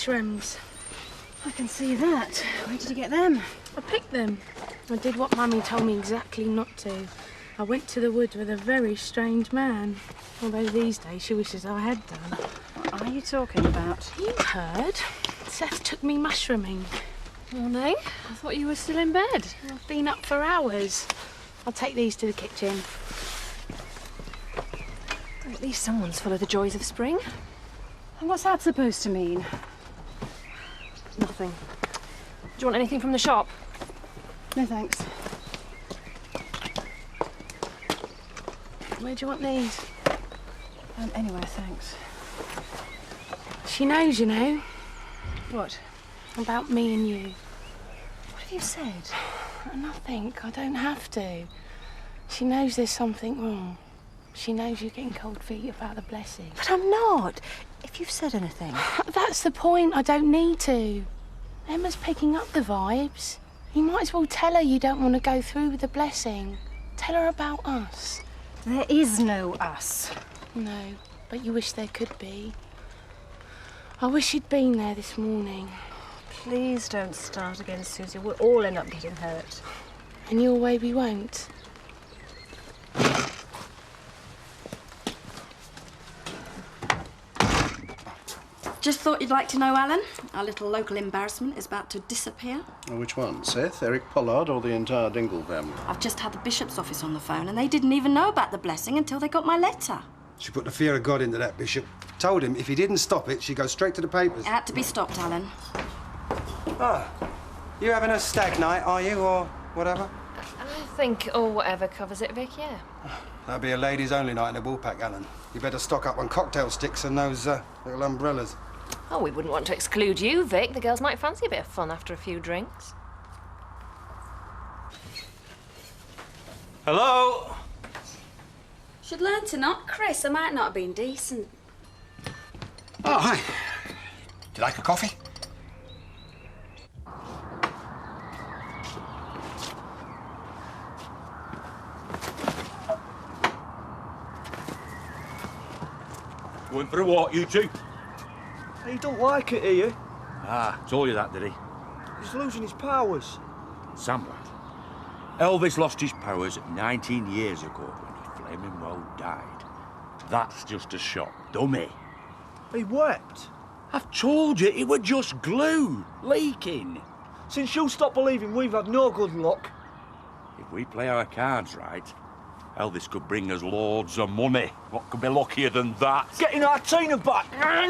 mushrooms. I can see that. Where did you get them? I picked them. I did what Mummy told me exactly not to. I went to the woods with a very strange man. Although these days she wishes I had done. What are you talking about? You heard. Seth took me mushrooming. Morning. I thought you were still in bed. I've been up for hours. I'll take these to the kitchen. At least someone's full of the joys of spring. And what's that supposed to mean? Nothing. Do you want anything from the shop? No, thanks. Where do you want these? Anywhere, thanks. She knows, you know. What? About me and you. What have you said? Nothing. I don't have to. She knows there's something wrong. She knows you're getting cold feet about the blessing. But I'm not. If you've said anything... That's the point. I don't need to. Emma's picking up the vibes. You might as well tell her you don't want to go through with the blessing. Tell her about us. There is no us. No, but you wish there could be. I wish you'd been there this morning. Please don't start again, Susie. We'll all end up getting hurt. In your way, we won't. Just thought you'd like to know, Alan. Our little local embarrassment is about to disappear. Oh, which one? Seth, Eric Pollard, or the entire Dingle family? I've just had the bishop's office on the phone and they didn't even know about the blessing until they got my letter. She put the fear of God into that bishop. Told him if he didn't stop it, she'd go straight to the papers. It had to be stopped, Alan. Oh, you having a stag night, are you, or whatever? I think or whatever covers it, Vic, yeah. That'll be a ladies-only night in the Woolpack, Alan. You better stock up on cocktail sticks and those little umbrellas. Oh, we wouldn't want to exclude you, Vic. The girls might fancy a bit of fun after a few drinks. Hello? Should learn to knock, Chris. I might not have been decent. Oh, hi. Do you like a coffee? Going for a walk, you two? He don't like it here. Ah, told you that, did he? He's losing his powers. Sam, lad. Elvis lost his powers 19 years ago when he flaming well died. That's just a shock, dummy. He wept. I've told you, it were just glue, leaking. Since you stopped believing, we've had no good luck. If we play our cards right, Elvis could bring us loads of money. What could be luckier than that? Getting our Tina back. I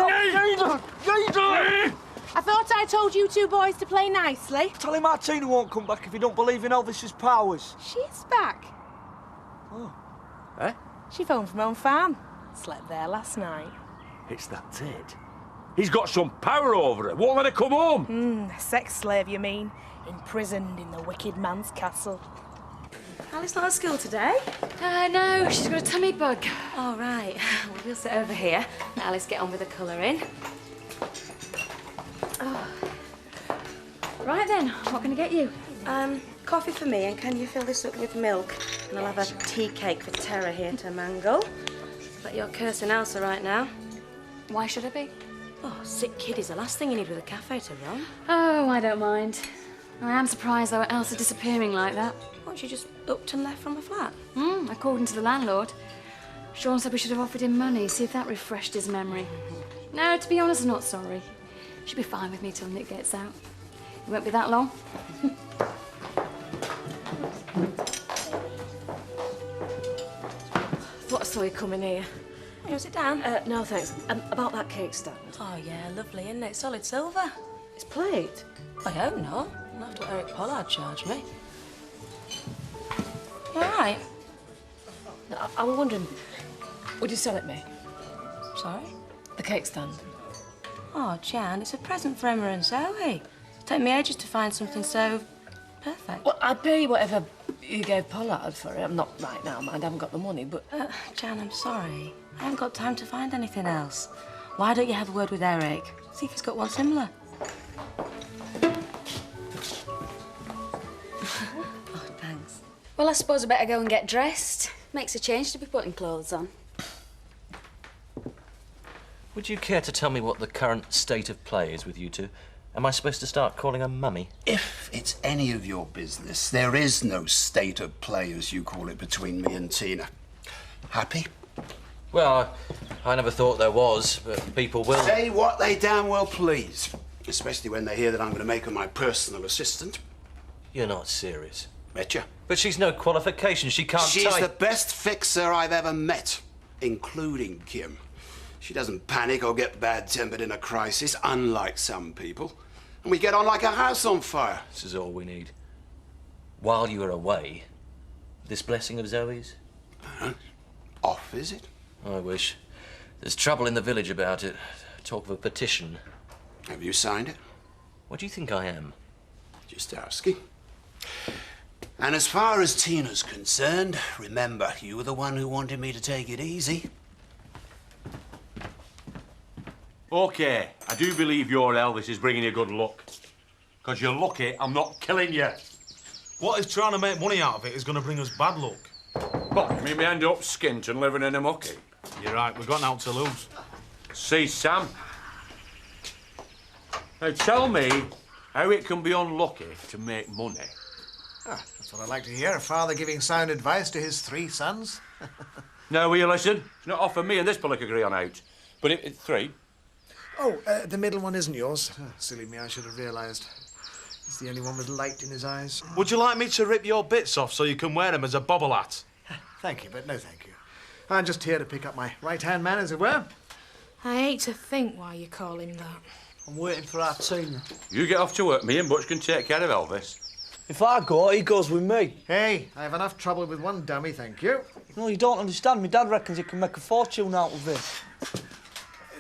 thought I told you two boys to play nicely. Tell him our Tina won't come back if he don't believe in Elvis's powers. She's back. Oh. Eh? She phoned from home farm. Slept there last night. It's that Ted. He's got some power over her. Won't let her come home. A sex slave, you mean? Imprisoned in the wicked man's castle. Alice not at school today? No, she's got a tummy bug. All right. Well, we'll sit over here. Let Alice get on with the colouring. Oh. Right then, what can I get you? Coffee for me, and can you fill this up with milk? And I'll have a tea cake for Tara here to mangle. But you're cursing Elsa right now. Why should I be? Oh, sick kid is the last thing you need with a cafe to run. Oh, I don't mind. I am surprised, though, at Elsa disappearing like that. What, she just upped and left from the flat? According to the landlord. Sean said we should have offered him money, see if that refreshed his memory. No, to be honest, I'm not sorry. She'll be fine with me till Nick gets out. It won't be that long. Thought I saw you coming here. Hey, sit down. No, thanks. About that cake stand. Oh, yeah, lovely, isn't it? Solid silver. It's plate. I hope not. Not after what Eric Pollard charged me. You all right? I was wondering, would you sell it me? Sorry? The cake stand. Oh, Jan, it's a present for Emma and Zoe. It's taken me ages to find something so perfect. Well, I'd pay you whatever you gave Pollard for it. I'm not right now, mind. I haven't got the money, but... Jan, I'm sorry. I haven't got time to find anything else. Why don't you have a word with Eric? See if he's got one similar. Oh, thanks. Well, I suppose I better go and get dressed. Makes a change to be putting clothes on. Will Would you care to tell me what the current state of play is with you two? Am I supposed to start calling her Mummy? If it's any of your business, there is no state of play, as you call it, between me and Tina. Happy? Well, I never thought there was, but people will... Say what they damn well please. Especially when they hear that I'm going to make her my personal assistant. You're not serious. Betcha. But she's no qualification. She can't She's type. the best fixer I've ever met, including Kim. She doesn't panic or get bad-tempered in a crisis, unlike some people. And we get on like a house on fire. This is all we need. While you were away, this blessing of Zoe's? Off, is it? I wish. There's trouble in the village about it. Talk of a petition. Have you signed it? What do you think I am? Just asking. And as far as Tina's concerned, remember, you were the one who wanted me to take it easy. OK, I do believe your Elvis is bringing you good luck. Because you're lucky I'm not killing you. What if trying to make money out of it is going to bring us bad luck? What, you mean we end up skint and living in a mucky? You're right, we've got now to lose. See, Sam. Now tell me how it can be unlucky to make money. Ah, that's what I like to hear, a father giving sound advice to his 3 sons. Now, will you listen? It's not often me and this pillock agree on out. But it's 3. Oh, the middle one isn't yours. Oh, silly me, I should have realised. He's the only one with light in his eyes. Would you like me to rip your bits off so you can wear them as a bobble hat? Thank you, but no thank you. I'm just here to pick up my right-hand man, as it were. I hate to think why you call him that. I'm waiting for our Tina. You get off to work. Me and Butch can take care of Elvis. If I go, he goes with me. Hey, I have enough trouble with one dummy, thank you. No, you don't understand. My dad reckons he can make a fortune out of this.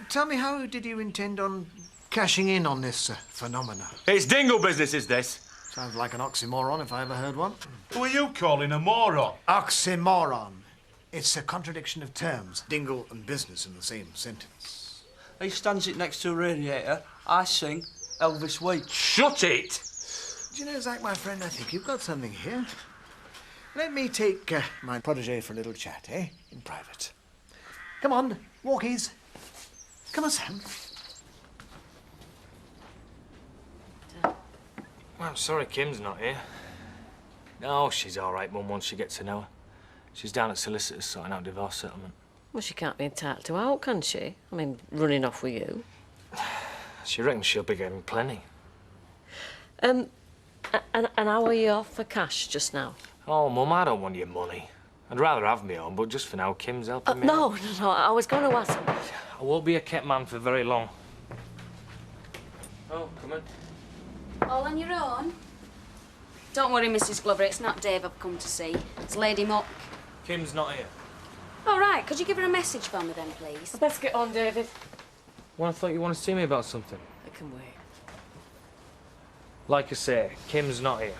Tell me, how did you intend on cashing in on this phenomena? It's dingle business, is this? Sounds like an oxymoron if I ever heard one. Who are you calling a moron? Oxymoron. It's a contradiction of terms. Dingle and business in the same sentence. He stands it next to a radiator. I sing, Elvis waits. Shut it! Do you know, Zach, my friend, I think you've got something here. Let me take my protégé for a little chat, eh? In private. Come on, walkies. Come on, Sam. Well, I'm sorry Kim's not here. No, she's all right, Mum, once she gets to know her. She's down at solicitors sorting out divorce settlement. Well, she can't be entitled to out, can she? I mean, running off with you. She reckons she'll be getting plenty. And how are you off for cash just now? Oh, Mum, I don't want your money. I'd rather have me own, but just for now, Kim's helping me No, out. no, I was going to ask... I won't be a kept man for very long. Oh, come in. All on your own? Don't worry, Mrs. Glover, it's not Dave I've come to see. It's Lady Muck. Kim's not here. All right, could you give her a message for me then, please? Let's get on, David. Well, I thought you wanted to see me about something. I can wait. Like I say, Kim's not here.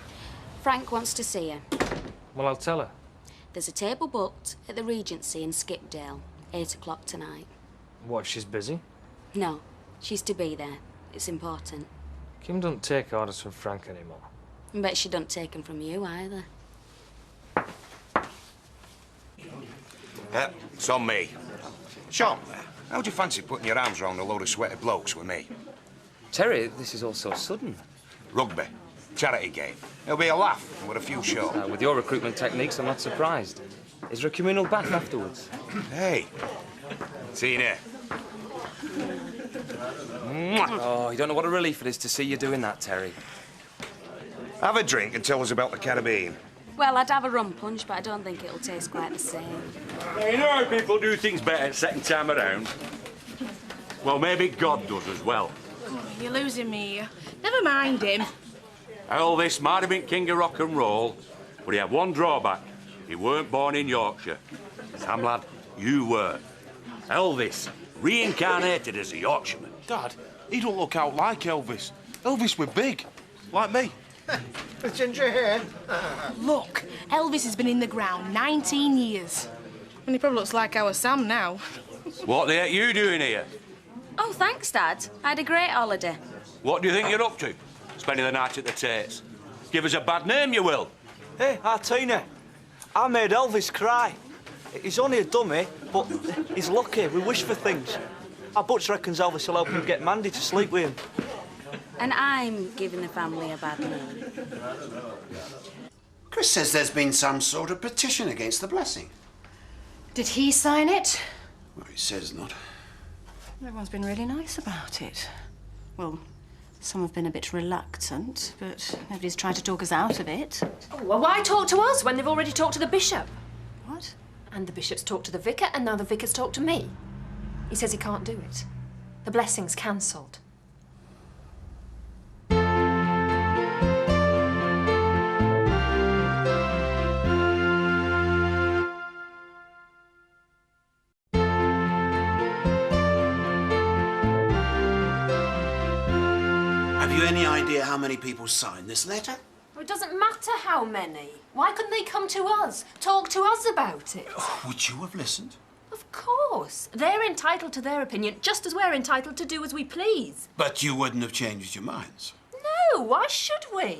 Frank wants to see her. Well, I'll tell her. There's a table booked at the Regency in Skipdale, 8 o'clock tonight. What, if she's busy? No, she's to be there. It's important. Kim doesn't take orders from Frank anymore. I bet she don't take them from you either. It's on me. Sean, how'd you fancy putting your arms around a load of sweaty blokes with me? Terry, this is all so sudden. Rugby. Charity game. It'll be a laugh and with a few show. With your recruitment techniques, I'm not surprised. Is there a communal bath afterwards? Hey. Tina. Oh, you don't know what a relief it is to see you doing that, Terry. Have a drink and tell us about the Caribbean. Well, I'd have a rum punch, but I don't think it'll taste quite the same. You know how people do things better second time around? Well, maybe God does as well. Oh, you're losing me here. Never mind him. Elvis might have been king of rock and roll, but he had one drawback. He weren't born in Yorkshire. Sam, lad, you were. Elvis, reincarnated as a Yorkshireman. Dad, he don't look out like Elvis. Elvis was big, like me. With ginger hair. Look, Elvis has been in the ground 19 years. And he probably looks like our Sam now. What the heck you doing here? Oh, thanks, Dad. I had a great holiday. What do you think you're up to? Spending the night at the Tates? Give us a bad name, you will. Hey, Artina, I made Elvis cry. He's only a dummy, but he's lucky. We wish for things. Our Butch reckons Elvis will help him get Mandy to sleep with him. And I'm giving the family a bad name. Chris says there's been some sort of petition against the blessing. Did he sign it? Well, he says not. Everyone's been really nice about it. Well, some have been a bit reluctant, but nobody's tried to talk us out of it. Oh, well, why talk to us when they've already talked to the bishop? What? And the bishop's talked to the vicar, and now the vicar's talked to me. He says he can't do it. The blessing's cancelled. Have you any idea how many people signed this letter? Well, it doesn't matter how many. Why couldn't they come to us? Talk to us about it? Would you have listened? Of course. They're entitled to their opinion, just as we're entitled to do as we please. But you wouldn't have changed your minds. No, why should we?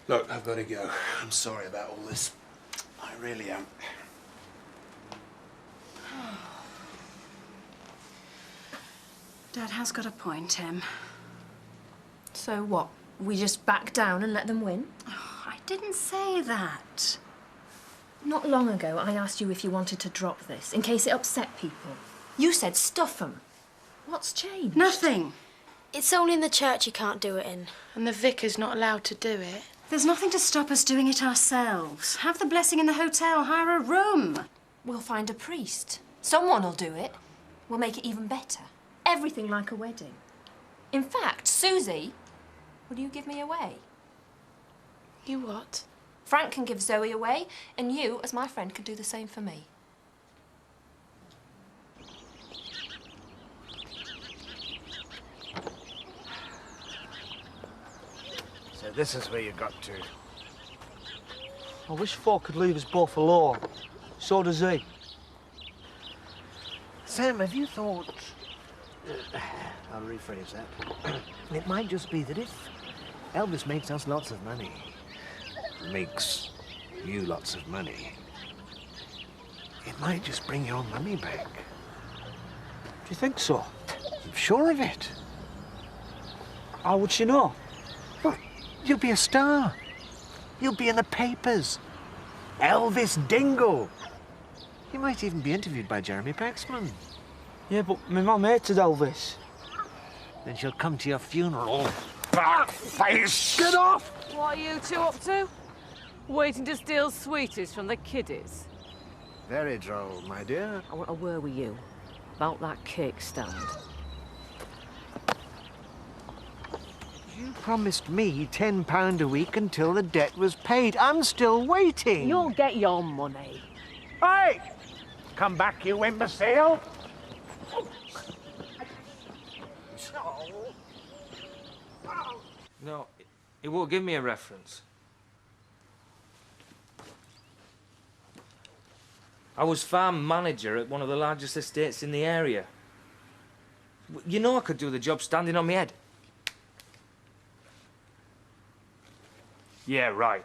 Look, I've got to go. I'm sorry about all this. I really am. Dad has got a point, Em. So what? We just back down and let them win? Oh, I didn't say that. Not long ago, I asked you if you wanted to drop this, in case it upset people. You said stuff 'em. What's changed? Nothing. It's only in the church you can't do it in. And the vicar's not allowed to do it. There's nothing to stop us doing it ourselves. Have the blessing in the hotel, hire a room. We'll find a priest. Someone will do it. We'll make it even better. Everything like a wedding. In fact, Susie, will you give me away? You what? Frank can give Zoe away, and you, as my friend, can do the same for me. So this is where you got to. I wish folk could leave us both alone. So does he. Sam, have you thought... I'll rephrase that. It might just be that if Elvis makes us lots of money, makes you lots of money, it might just bring your money back. Do you think so? I'm sure of it. How would she know? Well, you'll be a star. You'll be in the papers. Elvis Dingle. You might even be interviewed by Jeremy Paxman. Yeah, but my mum hated Elvis. Then she'll come to your funeral. Back face! Get off! What are you two up to? Waiting to steal sweeties from the kiddies? Very droll, my dear. I want a word with you about that cake stand. You promised me £10 a week until the debt was paid. I'm still waiting. You'll get your money. Hey! Come back, you imbecile! No, he won't give me a reference. I was farm manager at one of the largest estates in the area. You know I could do the job standing on my head. Yeah, right.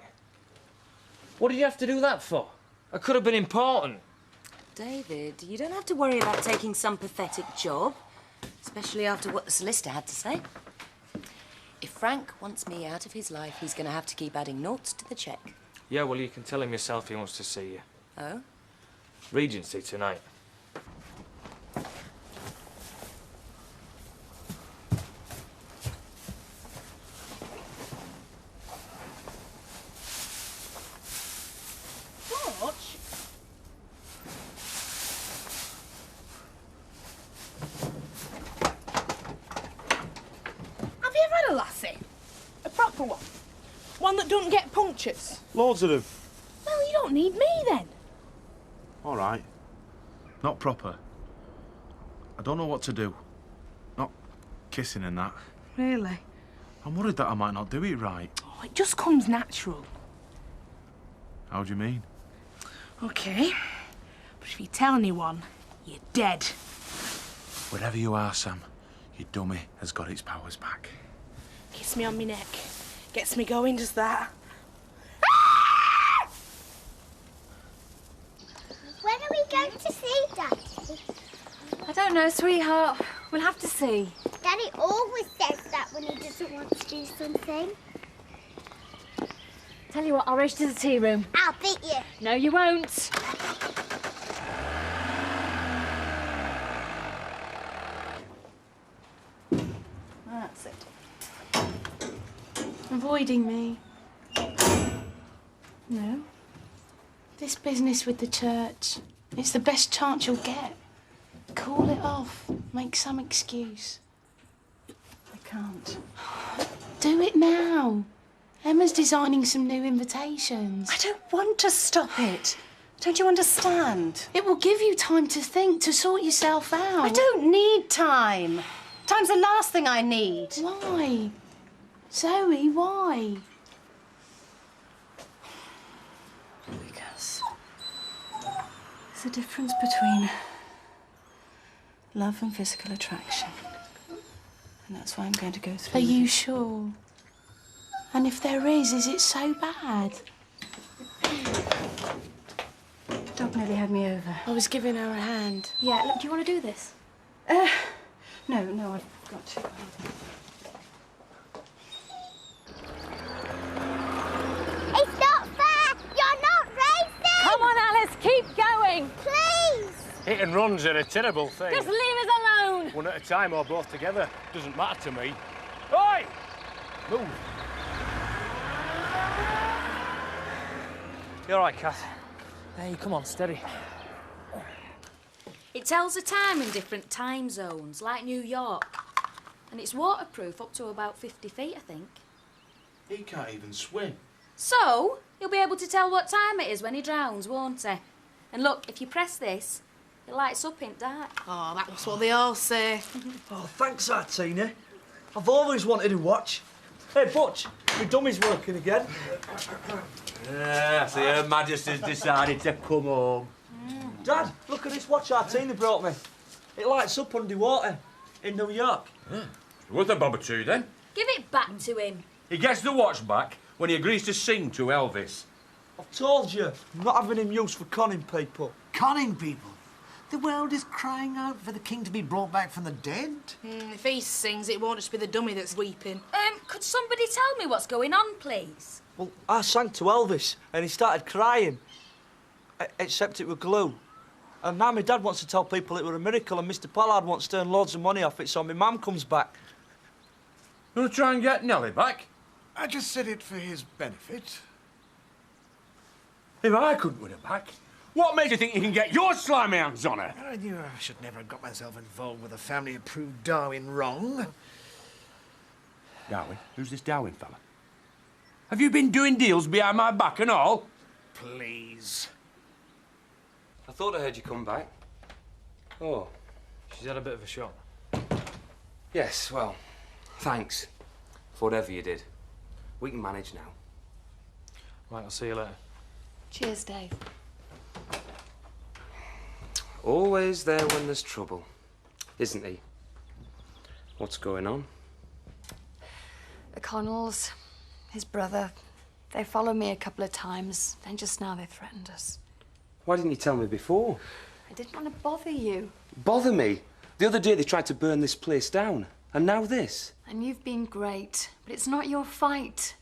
What did you have to do that for? I could have been important. David, you don't have to worry about taking some pathetic job, especially after what the solicitor had to say. If Frank wants me out of his life, he's going to have to keep adding noughts to the cheque. Yeah, well, you can tell him yourself he wants to see you. Oh? Regency tonight. George? Have you ever had a lassie? A proper one? One that doesn't get punctures? Loads of them. Well, you don't need me then. All right. Not proper. I don't know what to do. Not kissing and that. Really? I'm worried that I might not do it right. Oh, it just comes natural. How do you mean? OK. But if you tell anyone, you're dead. Wherever you are, Sam, your dummy has got its powers back. Kiss me on me neck. Gets me going, does that? When are we going to see Daddy? I don't know, sweetheart. We'll have to see. Daddy always says that when he doesn't want to do something. Tell you what, I'll rush to the tea room. I'll beat you. No, you won't. That's it. Avoiding me. No. This business with the church, it's the best chance you'll get. Call it off. Make some excuse. I can't. Do it now. Emma's designing some new invitations. I don't want to stop it. Don't you understand? It will give you time to think, to sort yourself out. I don't need time. Time's the last thing I need. Why? Zoe, why? Because there's a difference between love and physical attraction. And that's why I'm going to go through Are with you it. sure? And if there is it so bad? Dog nearly had me over. I was giving her a hand. Yeah, look, do you want to do this? No, I've got to. It's not fair! You're not racing! Come on, Alice, keep going. Please! Hit and runs are a terrible thing. Just leave us alone. One at a time or both together. Doesn't matter to me. Oi! Move. You all right, Kath? Hey, come on, steady. It tells the time in different time zones, like New York. And it's waterproof up to about 50 feet, I think. He can't even swim. So, he'll be able to tell what time it is when he drowns, won't he? And look, if you press this, it lights up in dark. Oh, that's what they all say. Oh, thanks, Artina. I've always wanted to watch. Hey, Butch, my dummy's working again. Yeah, so Her Majesty's decided to come home. Dad, look at this watch Artina brought me. It lights up underwater in New York. Yeah. Worth a bob or two, then. Give it back to him. He gets the watch back when he agrees to sing to Elvis. I've told you, I'm not having him used for conning people. Conning people? The world is crying out for the king to be brought back from the dead. If he sings, it won't just be the dummy that's weeping. Could somebody tell me what's going on, please? Well, I sang to Elvis and he started crying. Except it was glue. And now my dad wants to tell people it were a miracle and Mr. Pollard wants to earn loads of money off it so my mum comes back. You want to try and get Nellie back? I just said it for his benefit. If I couldn't win her back, what made you think you can get your slimy hands on her? I knew I should never have got myself involved with a family who proved Darwin wrong. Darwin? Who's this Darwin fella? Have you been doing deals behind my back and all? Please. I thought I heard you come back. Oh. She's had a bit of a shock. Yes, well, thanks for whatever you did. We can manage now. Right, I'll see you later. Cheers, Dave. Always there when there's trouble, isn't he? What's going on? The Connells, his brother, they followed me a couple of times, then just now they threatened us. Why didn't you tell me before? I didn't want to bother you. Bother me? The other day they tried to burn this place down, and now this. And you've been great, but it's not your fight.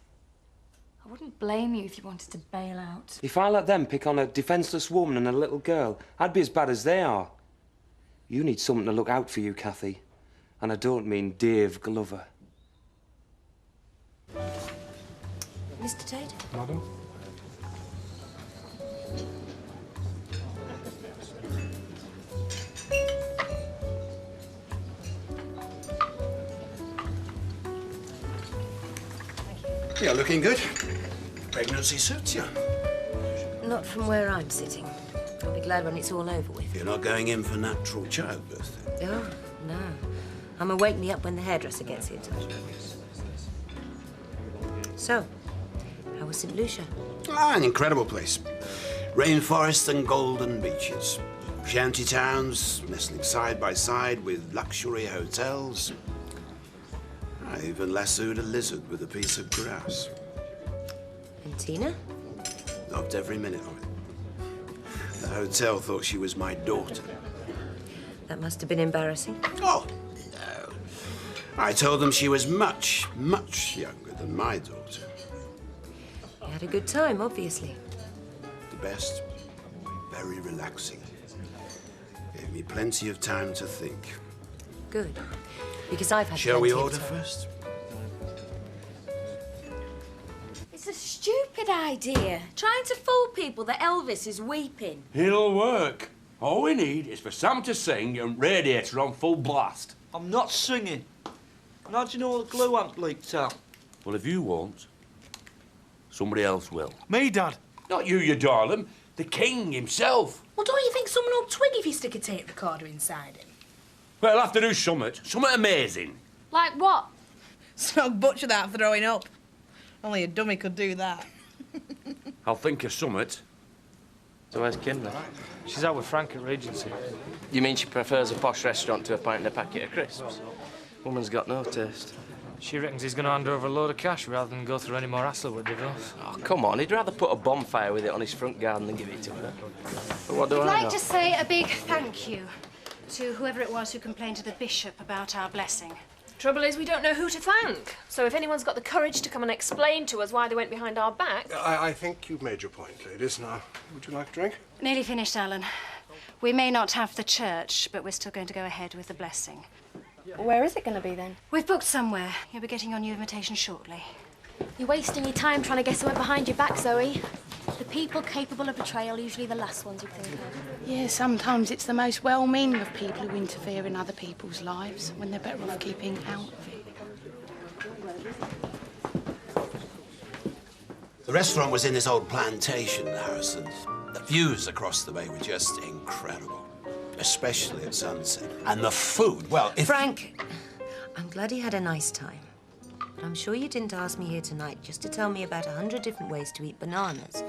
I wouldn't blame you if you wanted to bail out. If I let them pick on a defenceless woman and a little girl, I'd be as bad as they are. You need someone to look out for you, Kathy. And I don't mean Dave Glover. Mr. Tate? Madam? You're looking good. Pregnancy suits you. Not from where I'm sitting. I'll be glad when it's all over with. You're not going in for natural childbirth. Oh, no. I'ma wake me up when the hairdresser gets here tonight. So, how was St. Lucia? An incredible place. Rainforests and golden beaches. Shanty towns nestling side by side with luxury hotels. I even lassoed a lizard with a piece of grass. And Tina? Loved every minute of it. The hotel thought she was my daughter. That must have been embarrassing. Oh, no. I told them she was much, much younger than my daughter. You had a good time, obviously. The best. Very relaxing. Gave me plenty of time to think. Good. Because I've had Shall we plenty of order time. first? It's a stupid idea. Trying to fool people that Elvis is weeping. It'll work. All we need is for Sam to sing and Radiator on full blast. I'm not singing. And how do you know all the glue hasn't leaked out? Well, if you won't, somebody else will. Me, Dad? Not you, you darling. The king himself. Well, don't you think someone will twig if you stick a tape recorder inside him? Well, I'll have to do something amazing. Like what? Snog butcher that throwing up. Only a dummy could do that. I'll think of something. So where's Kinder? She's out with Frank at Regency. You mean she prefers a posh restaurant to a pint and a packet of crisps? Woman's got no taste. She reckons he's going to hand her over a load of cash rather than go through any more hassle with divorce. Oh, come on, he'd rather put a bonfire with it on his front garden than give it to her. But what do I'd I like know? to say a big thank you to whoever it was who complained to the bishop about our blessing. Trouble is, we don't know who to thank. So if anyone's got the courage to come and explain to us why they went behind our back... I think you've made your point, ladies. Now, would you like a drink? Nearly finished, Alan. We may not have the church, but we're still going to go ahead with the blessing. Where is it going to be, then? We've booked somewhere. You'll be getting your new invitation shortly. You're wasting your time trying to get someone behind your back, Zoe. The people capable of betrayal are usually the last ones you think of. Yeah, sometimes it's the most well-meaning of people who interfere in other people's lives when they're better off keeping out of it. The restaurant was in this old plantation house, and the views across the bay were just incredible, especially at sunset. And the food, well, if... Frank, I'm glad you had a nice time. But I'm sure you didn't ask me here tonight just to tell me about 100 different ways to eat bananas,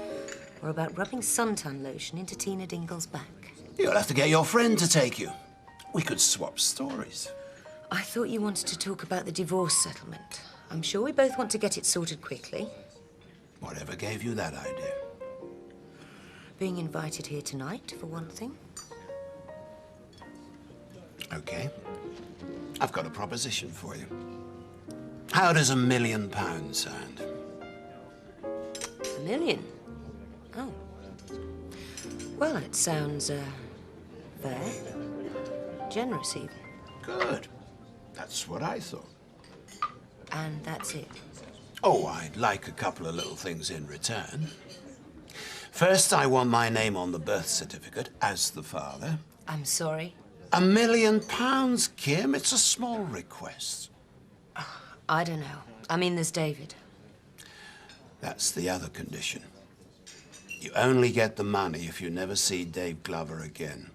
or about rubbing suntan lotion into Tina Dingle's back. You'll have to get your friend to take you. We could swap stories. I thought you wanted to talk about the divorce settlement. I'm sure we both want to get it sorted quickly. Whatever gave you that idea? Being invited here tonight, for one thing. Okay. I've got a proposition for you. How does £1 million sound? $1 million? Oh. Well, it sounds, fair. Generous, even. Good. That's what I thought. And that's it. Oh, I'd like a couple of little things in return. First, I want my name on the birth certificate as the father. I'm sorry. £1 million, Kim. It's a small request. I don't know. I mean, there's David. That's the other condition. You only get the money if you never see Dave Glover again.